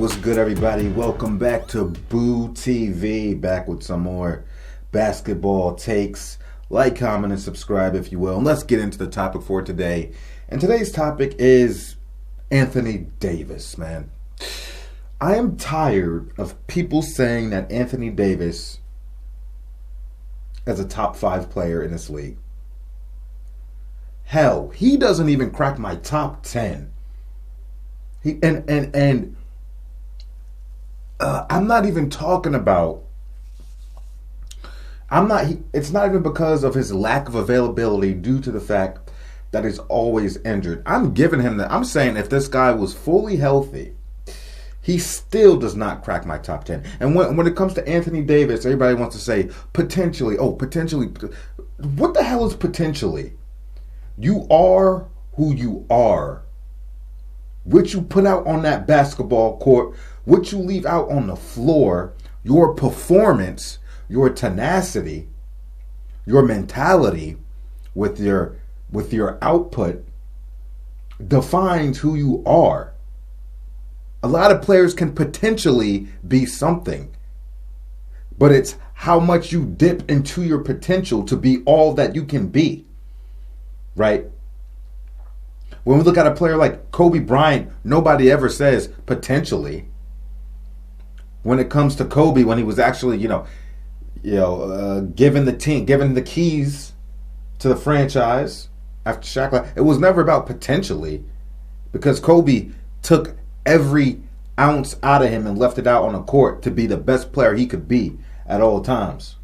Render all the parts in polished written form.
What's good, everybody? Welcome back to Boo TV. Back with some more basketball takes. Like, comment, and subscribe if you will. And let's get into the topic for today. And today's topic is Anthony Davis, man. I am tired of people saying that Anthony Davis is a top 5 player in this league. Hell, he doesn't even crack my top 10. I'm not even talking about. It's not even because of his lack of availability due to the fact that he's always injured. I'm giving him that. I'm saying if this guy was fully healthy, he still does not crack my top 10. And when it comes to Anthony Davis, everybody wants to say potentially. Oh, potentially. What the hell is potentially? You are who you are. What you put out on that basketball court, what you leave out on the floor, your performance, your tenacity, your mentality with your output defines who you are. A lot of players can potentially be something, but it's how much you dip into your potential to be all that you can be, right? When we look at a player like Kobe Bryant, nobody ever says potentially. When it comes to Kobe, when he was actually, given the keys to the franchise after Shaq, it was never about potentially, because Kobe took every ounce out of him and left it out on the court to be the best player he could be at all times.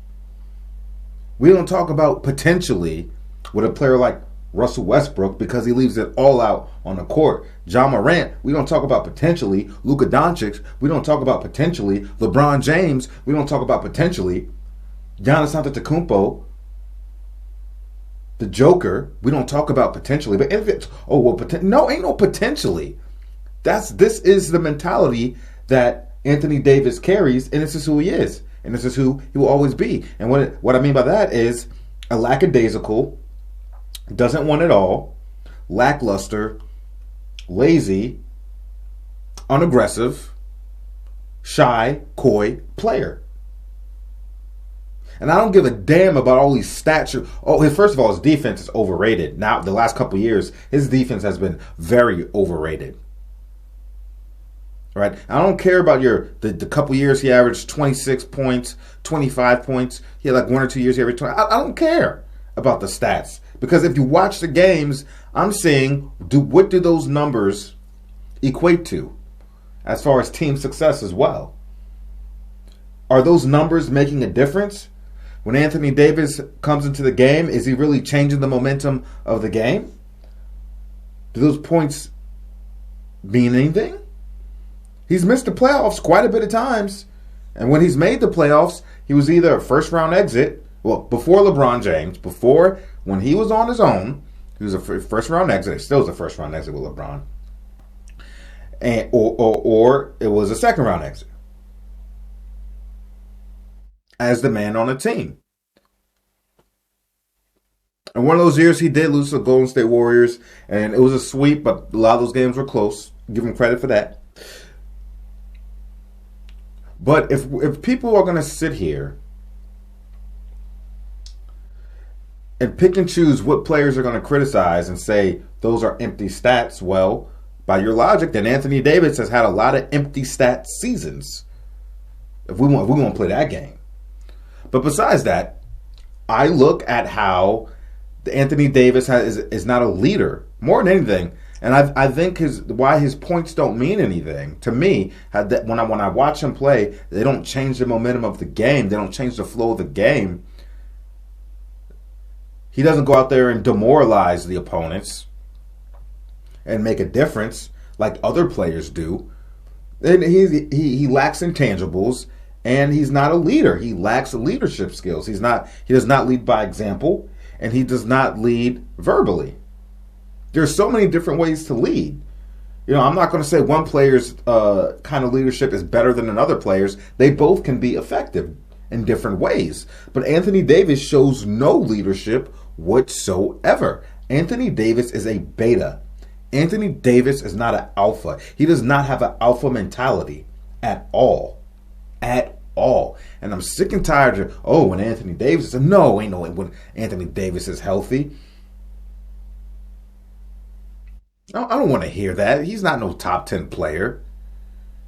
We don't talk about potentially with a player like Russell Westbrook because he leaves it all out on the court. John Morant, we don't talk about potentially. Luka Doncic, we don't talk about potentially. LeBron James, we don't talk about potentially. Giannis Antetokounmpo, the Joker, we don't talk about potentially. But if it's no, ain't no potentially. This is the mentality that Anthony Davis carries, and this is who he is, and this is who he will always be. And what I mean by that is a lackadaisical, doesn't want it all, lackluster, lazy, unaggressive, shy, coy player. And I don't give a damn about all these stats. First of all, his defense is overrated. Now, the last couple of years, his defense has been very overrated. Right? I don't care about the couple years he averaged 26 points, 25 points. He had like 1 or 2 years he averaged 20. I don't care about the stats. Because if you watch the games, I'm saying, what do those numbers equate to as far as team success as well? Are those numbers making a difference? When Anthony Davis comes into the game, is he really changing the momentum of the game? Do those points mean anything? He's missed the playoffs quite a bit of times. And when he's made the playoffs, he was either a first-round exit. Well, before LeBron James, when he was on his own, he was a first-round exit. It still was a first-round exit with LeBron. Or it was a second-round exit as the man on the team. And one of those years he did lose to the Golden State Warriors, and it was a sweep, but a lot of those games were close. Give him credit for that. But if people are going to sit here and pick and choose what players are going to criticize and say those are empty stats, well, by your logic, then Anthony Davis has had a lot of empty stat seasons. If we want to play that game. But besides that, I look at how Anthony Davis is not a leader more than anything, and I think why his points don't mean anything to me. When I watch him play, they don't change the momentum of the game. They don't change the flow of the game. He doesn't go out there and demoralize the opponents and make a difference like other players do. And he lacks intangibles, and he's not a leader. He lacks leadership skills. He does not lead by example, and he does not lead verbally. There's so many different ways to lead. I'm not going to say one player's kind of leadership is better than another player's. They both can be effective in different ways. But Anthony Davis shows no leadership whatsoever. Anthony Davis is a beta. Anthony Davis is not an alpha. He does not have an alpha mentality at all. At all. And I'm sick and tired of, when Anthony Davis is, no, ain't no way when Anthony Davis is healthy. I don't want to hear that. He's not no top 10 player.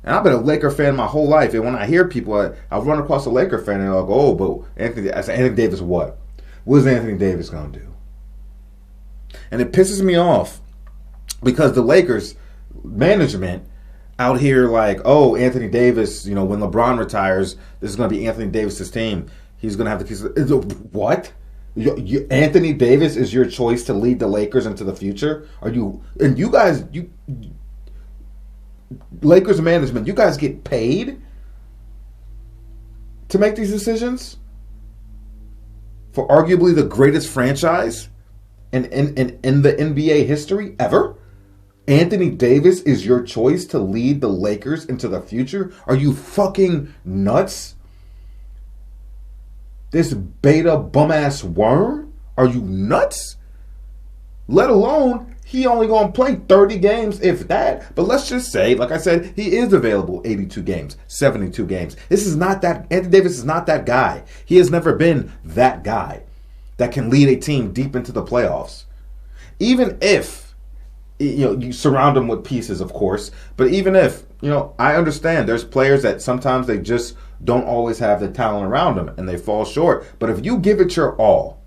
And I've been a Laker fan my whole life. And when I hear people, I'll run across a Laker fan and I'll go, but Anthony Davis what? What is Anthony Davis going to do? And it pisses me off because the Lakers management out here like, Anthony Davis, when LeBron retires, this is going to be Anthony Davis's team. He's going to have the piece of, what? Anthony Davis is your choice to lead the Lakers into the future? You guys, Lakers management, you guys get paid to make these decisions for arguably the greatest franchise in the NBA history ever? Anthony Davis is your choice to lead the Lakers into the future? Are you fucking nuts? This beta bum-ass worm? Are you nuts? Let alone, he only going to play 30 games, if that. But let's just say, like I said, he is available 82 games, 72 games. Anthony Davis is not that guy. He has never been that guy that can lead a team deep into the playoffs. Even if, you surround him with pieces, of course. But even if, I understand there's players that sometimes they just don't always have the talent around them and they fall short. But if you give it your all,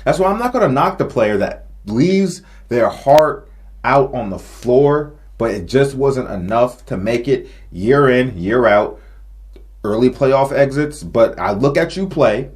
that's why I'm not going to knock the player that leaves their heart out on the floor, but it just wasn't enough to make it year in, year out, early playoff exits. But I look at you play,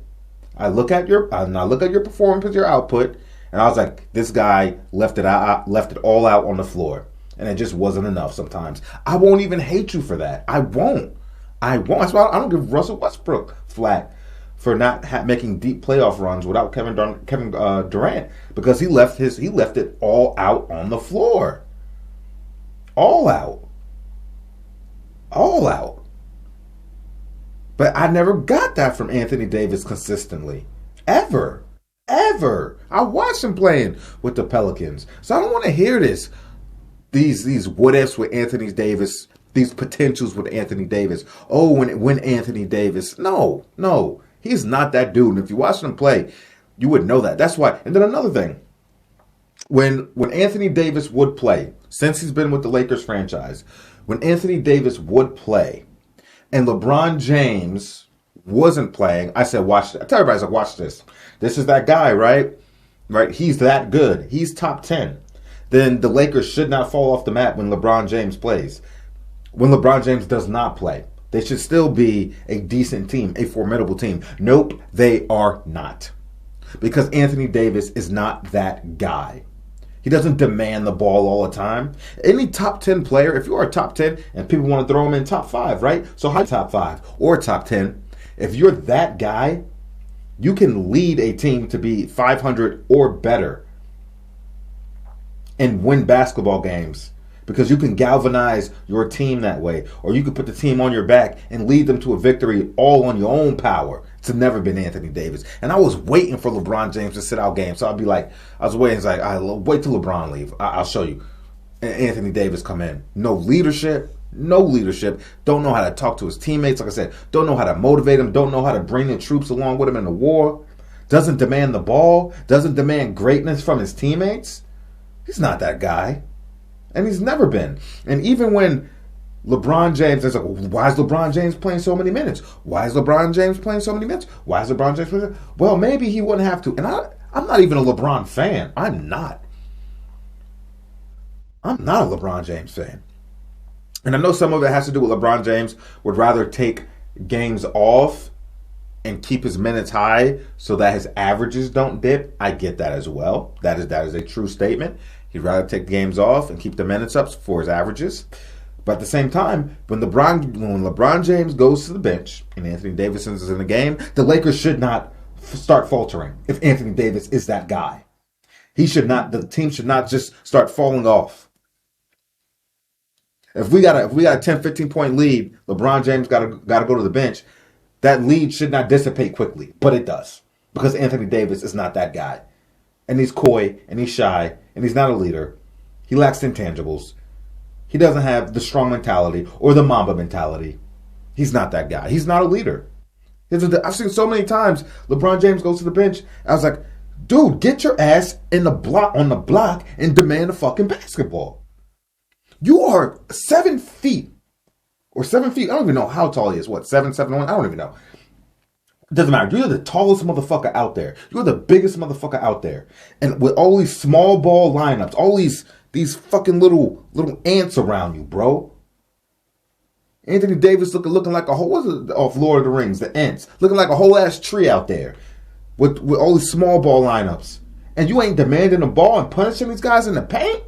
I look at your performance, your output, and I was like, this guy left it all out on the floor, and it just wasn't enough. Sometimes I won't even hate you for that. I won't. That's why I don't give Russell Westbrook flack for not making deep playoff runs without Kevin Durant, because he left it all out on the floor. All out. But I never got that from Anthony Davis consistently. Ever. I watched him playing with the Pelicans. So I don't want to hear this. These what ifs with Anthony Davis, these potentials with Anthony Davis. When Anthony Davis. No. He's not that dude. And if you watch him play, you would know that. That's why. And then another thing. When Anthony Davis would play, since he's been with the Lakers franchise, when Anthony Davis would play and LeBron James wasn't playing, I said, watch this. I tell everybody, watch this. This is that guy, right? Right? He's that good. He's top 10. Then the Lakers should not fall off the map when LeBron James plays. When LeBron James does not play, they should still be a decent team, a formidable team. Nope, they are not. Because Anthony Davis is not that guy. He doesn't demand the ball all the time. Any top 10 player, if you are a top 10 and people want to throw him in top 5, right? So high top 5 or top 10. If you're that guy, you can lead a team to be 500 or better and win basketball games because you can galvanize your team that way. Or you can put the team on your back and lead them to a victory all on your own power. It's never been Anthony Davis. And I was waiting for LeBron James to sit out games. So I'd be like, I was waiting. It's like, wait till LeBron leave. I'll show you. And Anthony Davis come in. No leadership. Don't know how to talk to his teammates. Like I said, don't know how to motivate him. Don't know how to bring the troops along with him in the war. Doesn't demand the ball. Doesn't demand greatness from his teammates. He's not that guy. And he's never been. And even when LeBron James is like, why is LeBron James playing so many minutes? Why is LeBron James playing so many minutes? Why is LeBron James playing? Well, maybe he wouldn't have to. And I'm not even a LeBron fan. I'm not a LeBron James fan. And I know some of it has to do with LeBron James would rather take games off and keep his minutes high so that his averages don't dip. I get that as well. That is a true statement. He'd rather take the games off and keep the minutes up for his averages. But at the same time, when LeBron James goes to the bench and Anthony Davis is in the game, the Lakers should not start faltering if Anthony Davis is that guy. The team should not just start falling off. If we got a 10, 15 point lead, LeBron James got to go to the bench. That lead should not dissipate quickly, but it does because Anthony Davis is not that guy. And he's coy and he's shy and he's not a leader. He lacks intangibles. He doesn't have the strong mentality or the Mamba mentality. He's not that guy. He's not a leader. I've seen so many times LeBron James goes to the bench. I was like, dude, get your ass on the block and demand a fucking basketball. You are 7 feet or 7 feet. I don't even know how tall he is. What, 7'1"? I don't even know. It doesn't matter. You're the tallest motherfucker out there. You're the biggest motherfucker out there. And with all these small ball lineups, all these fucking little ants around you, bro. Anthony Davis looking like a whole, what's it, off Lord of the Rings, the ants, looking like a whole ass tree out there with all these small ball lineups. And you ain't demanding the ball and punishing these guys in the paint?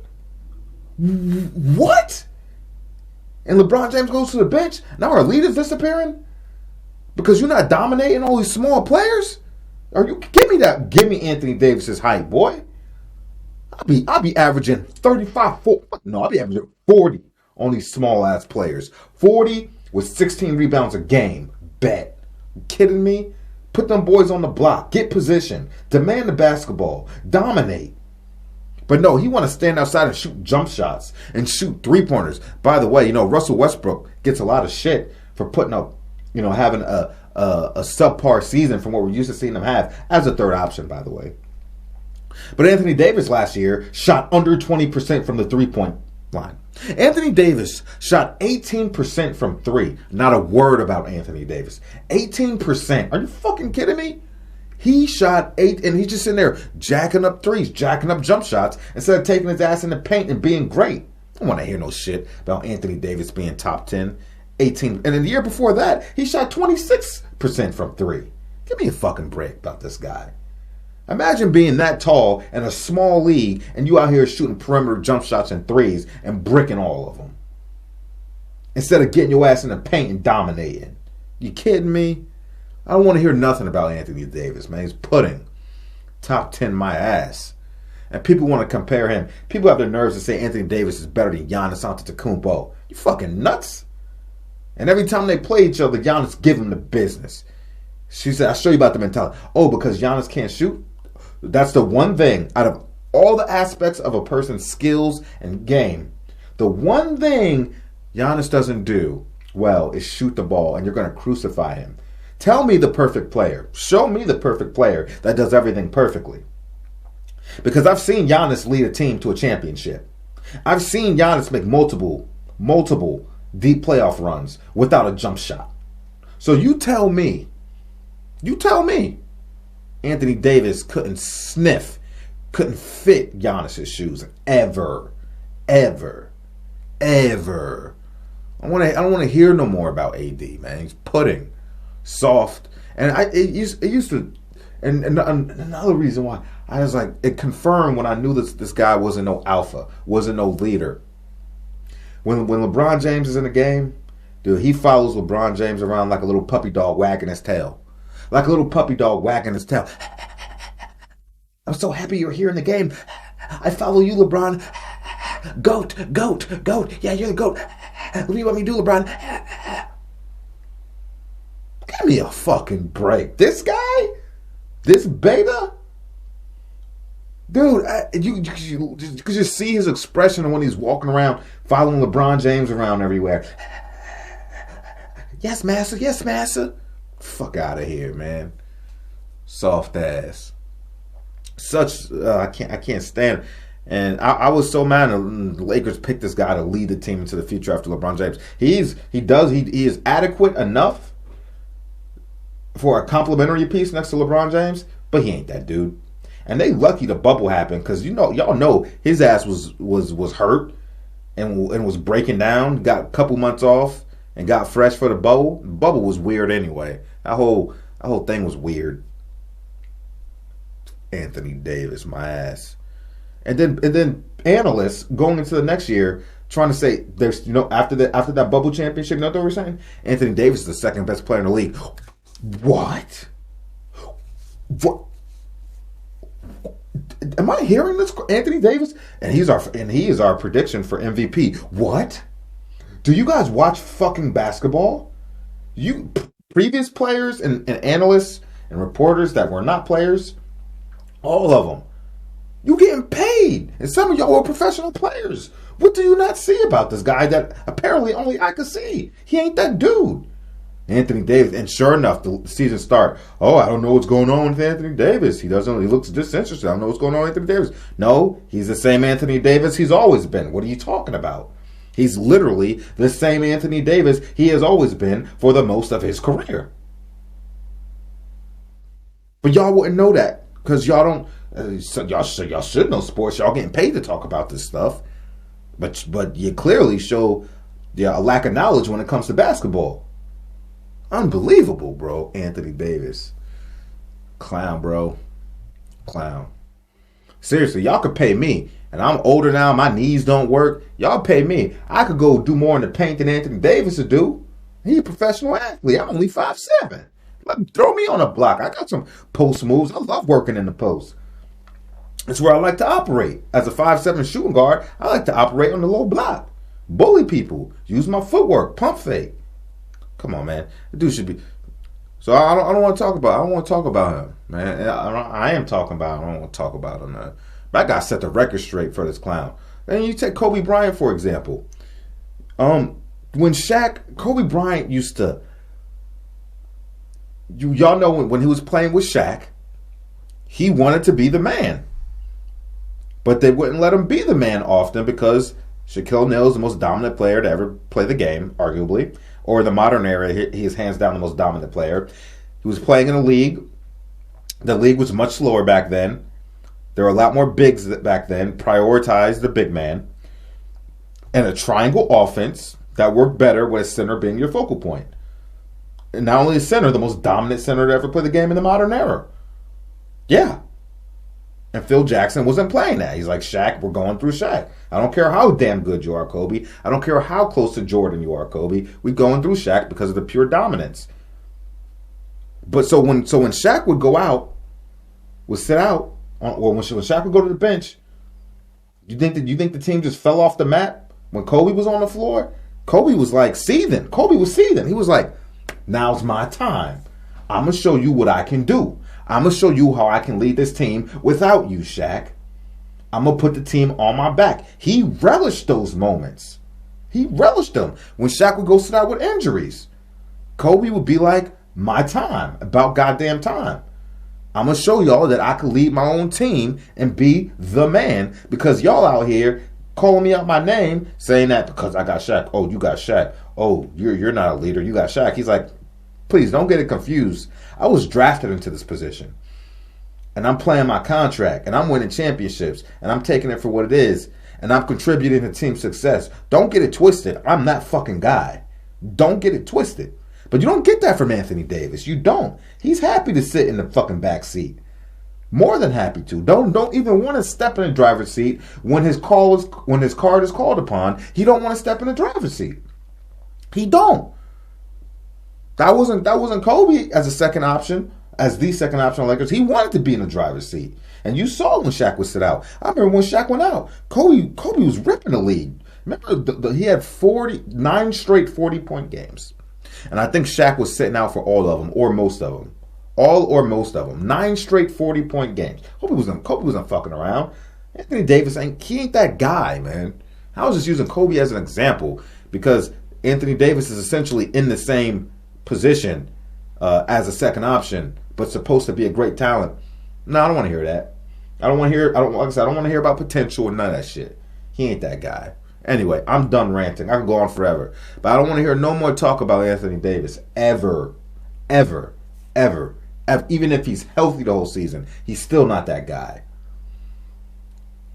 What? And LeBron James goes to the bench. Now our lead is disappearing? Because you're not dominating all these small players? Are you give me Anthony Davis's height, boy. I'll be averaging 35, 40. No, I'll be averaging 40 on these small ass players. 40 with 16 rebounds a game. Bet. You kidding me? Put them boys on the block. Get position. Demand the basketball. Dominate. But no, he want to stand outside and shoot jump shots and shoot three-pointers. By the way, Russell Westbrook gets a lot of shit for putting up, having a subpar season from what we're used to seeing him have as a third option, by the way. But Anthony Davis last year shot under 20% from the three-point line. Anthony Davis shot 18% from three. Not a word about Anthony Davis. 18%. Are you fucking kidding me? He shot 8, and he's just sitting there jacking up threes, jacking up jump shots, instead of taking his ass in the paint and being great. I don't want to hear no shit about Anthony Davis being top 10, 18. And in the year before that, he shot 26% from three. Give me a fucking break about this guy. Imagine being that tall in a small league, and you out here shooting perimeter jump shots and threes and bricking all of them, instead of getting your ass in the paint and dominating. You kidding me? I don't want to hear nothing about Anthony Davis, man. He's pudding. Top 10 my ass. And people want to compare him. People have the nerves to say Anthony Davis is better than Giannis Antetokounmpo. You fucking nuts? And every time they play each other, Giannis give him the business. She said, I'll show you about the mentality. Oh, because Giannis can't shoot? That's the one thing out of all the aspects of a person's skills and game. The one thing Giannis doesn't do well is shoot the ball, and you're going to crucify him. Tell me the perfect player. Show me the perfect player that does everything perfectly. Because I've seen Giannis lead a team to a championship. I've seen Giannis make multiple deep playoff runs without a jump shot. So you tell me, Anthony Davis couldn't fit Giannis's shoes ever. I don't want to hear no more about AD, man. He's pudding. Soft, and it used to, and another reason why I was like, it confirmed when I knew this guy wasn't no alpha, wasn't no leader. When LeBron James is in the game, dude, he follows LeBron James around like a little puppy dog wagging his tail, I'm so happy you're here in the game. I follow you, LeBron. Goat. Yeah, you're the goat. What do you want me to do, LeBron? Give me a fucking break. This guy? This beta? Dude, you could just see his expression when he's walking around, following LeBron James around everywhere. Yes, master. Fuck out of here, man. Soft ass. I can't stand it. And I was so mad when the Lakers picked this guy to lead the team into the future after LeBron James. He is adequate enough for a complimentary piece next to LeBron James, but he ain't that dude. And they lucky the bubble happened, because y'all know his ass was hurt and was breaking down. Got a couple months off and got fresh for the bubble. The bubble was weird anyway. That whole thing was weird. Anthony Davis, my ass. And then analysts going into the next year trying to say there's after that bubble championship, you know what they were saying? Anthony Davis is the second best player in the league. What? Am I hearing this? Anthony Davis, and he is our prediction for MVP. What? Do you guys watch fucking basketball? You previous players and analysts and reporters that were not players, all of them. You getting paid. lead. And some of y'all are professional players. What do you not see about this guy that apparently only I can see? He ain't that dude. Anthony Davis, and sure enough, the season start. Oh, I don't know what's going on with Anthony Davis. He looks disinterested. I don't know what's going on with Anthony Davis. No, he's the same Anthony Davis he's always been. What are you talking about? He's literally the same Anthony Davis he has always been for the most of his career. But y'all wouldn't know that because y'all don't. Y'all should know sports. Y'all getting paid to talk about this stuff. But you clearly show a lack of knowledge when it comes to basketball. Unbelievable, bro. Anthony Davis. Clown, bro. Clown. Seriously, y'all could pay me. And I'm older now. My knees don't work. Y'all pay me. I could go do more in the paint than Anthony Davis would do. He's a professional athlete. I'm only 5'7". Throw me on a block. I got some post moves. I love working in the post. It's where I like to operate. As a 5'7" shooting guard, I like to operate on the low block. Bully people. Use my footwork. Pump fake. Come on, man. The dude should be. So I don't want to talk about. I don't want to talk about him, man. I am talking about. I don't want to talk about him. But I got to set the record straight for this clown. And you take Kobe Bryant for example. When Kobe Bryant used to. Y'all know when he was playing with Shaq, he wanted to be the man, but they wouldn't let him be the man often because Shaquille O'Neal is the most dominant player to ever play the game, arguably. Or in the modern era, he is hands down the most dominant player. He was playing in a league. The league was much slower back then. There were a lot more bigs back then. Prioritized the big man. And a triangle offense that worked better with a center being your focal point. And not only a center, the most dominant center to ever play the game in the modern era. Yeah. And Phil Jackson wasn't playing that. He's like, Shaq, we're going through Shaq. I don't care how damn good you are, Kobe. I don't care how close to Jordan you are, Kobe. We're going through Shaq because of the pure dominance. But so when Shaq would go out, would sit out, or when Shaq would go to the bench, you think the team just fell off the map when Kobe was on the floor? Kobe was like seething. Kobe was seething. He was like, now's my time. I'm going to show you what I can do. I'm going to show you how I can lead this team without you, Shaq. I'm going to put the team on my back. He relished those moments. He relished them. When Shaq would go sit out with injuries, Kobe would be like, my time, about goddamn time. I'm going to show y'all that I can lead my own team and be the man because y'all out here calling me out my name saying that because I got Shaq. Oh, you got Shaq. Oh, you're not a leader. You got Shaq. He's like, please don't get it confused. I was drafted into this position. And I'm playing my contract. And I'm winning championships. And I'm taking it for what it is. And I'm contributing to team success. Don't get it twisted. I'm that fucking guy. Don't get it twisted. But you don't get that from Anthony Davis. You don't. He's happy to sit in the fucking back seat. More than happy to. Don't even want to step in the driver's seat when his card is called upon. He don't want to step in the driver's seat. He don't. That wasn't Kobe as the second option on Lakers. He wanted to be in the driver's seat. And you saw when Shaq would sit out. I remember when Shaq went out. Kobe was ripping the league. Remember, he had 9 straight 40-point games. And I think Shaq was sitting out for all of them, or most of them. All or most of them. 9 straight 40-point games. Kobe wasn't fucking around. Anthony Davis ain't that guy, man. I was just using Kobe as an example because Anthony Davis is essentially in the same position as a second option, but supposed to be a great talent. No, I don't want to hear that. I don't want to hear about potential and none of that shit. He ain't that guy. Anyway, I'm done ranting. I can go on forever. But I don't want to hear no more talk about Anthony Davis. Ever. Ever. Ever. Even if he's healthy the whole season, he's still not that guy.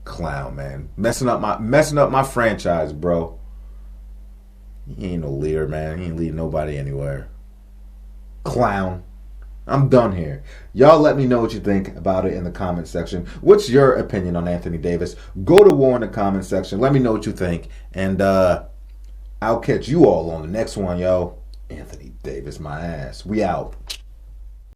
Clown, man. Messing up my franchise, bro. He ain't no leader, man. He ain't leading nobody anywhere. Clown. I'm done here. Y'all let me know what you think about it in the comment section. What's your opinion on Anthony Davis? Go to war in the comment section. Let me know what you think. And I'll catch you all on the next one, yo. Anthony Davis, my ass. We out.